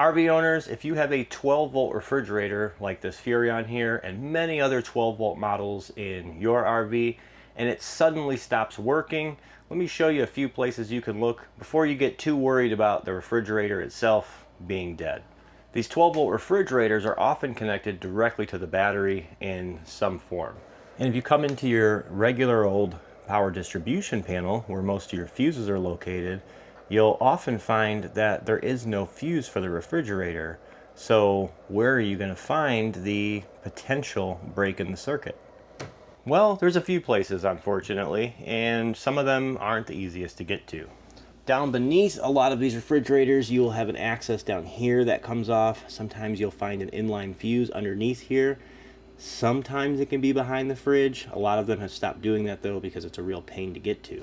RV owners, if you have a 12-volt refrigerator like this Furrion here and many other 12-volt models in your RV and it suddenly stops working, let me show you a few places you can look before you get too worried about the refrigerator itself being dead. These 12-volt refrigerators are often connected directly to the battery in some form. And if you come into your regular old power distribution panel where most of your fuses are located, you'll often find that there is no fuse for the refrigerator. So where are you going to find the potential break in the circuit? Well, there's a few places, unfortunately, and some of them aren't the easiest to get to. Down beneath a lot of these refrigerators, you'll have an access down here that comes off. Sometimes you'll find an inline fuse underneath here. Sometimes it can be behind the fridge. A lot of them have stopped doing that though because it's a real pain to get to.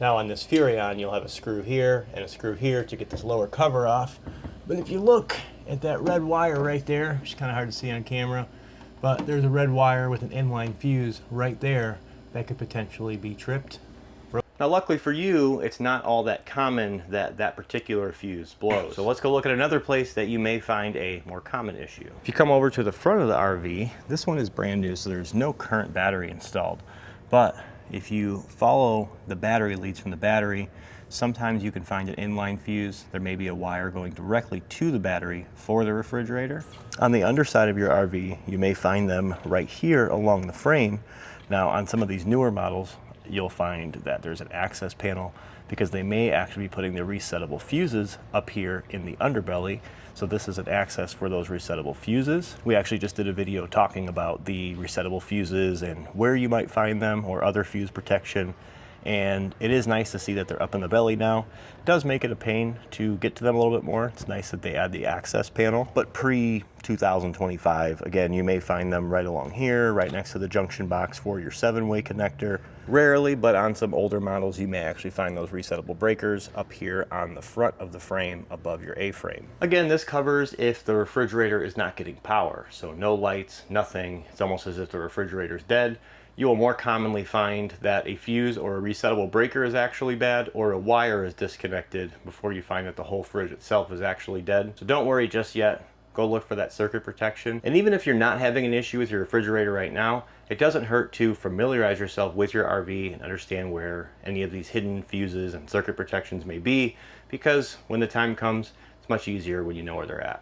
Now on this Furrion, you'll have a screw here and a screw here to get this lower cover off. But if you look at that red wire right there, which is kind of hard to see on camera, but there's a red wire with an inline fuse right there that could potentially be tripped. Now luckily for you, it's not all that common that that particular fuse blows. So let's go look at another place that you may find a more common issue. If you come over to the front of the RV, this one is brand new, so there's no current battery installed. But if you follow the battery leads from the battery, sometimes you can find an inline fuse. There may be a wire going directly to the battery for the refrigerator. On the underside of your RV, you may find them right here along the frame. Now on some of these newer models, you'll find that there's an access panel because they may actually be putting the resettable fuses up here in the underbelly. So this is an access for those resettable fuses. We actually just did a video talking about the resettable fuses and where you might find them or other fuse protection. And it is nice to see that they're up in the belly now. It does make it a pain to get to them a little bit more. It's nice that they add the access panel, but pre-2025, again, you may find them right along here, right next to the junction box for your 7-way connector. Rarely, but on some older models, you may actually find those resettable breakers up here on the front of the frame above your A-frame. Again, this covers if the refrigerator is not getting power. So no lights, nothing. It's almost as if the refrigerator is dead. You will more commonly find that a fuse or a resettable breaker is actually bad, or a wire is disconnected before you find that the whole fridge itself is actually dead. So don't worry just yet. Go look for that circuit protection. And even if you're not having an issue with your refrigerator right now, it doesn't hurt to familiarize yourself with your RV and understand where any of these hidden fuses and circuit protections may be, because when the time comes, it's much easier when you know where they're at.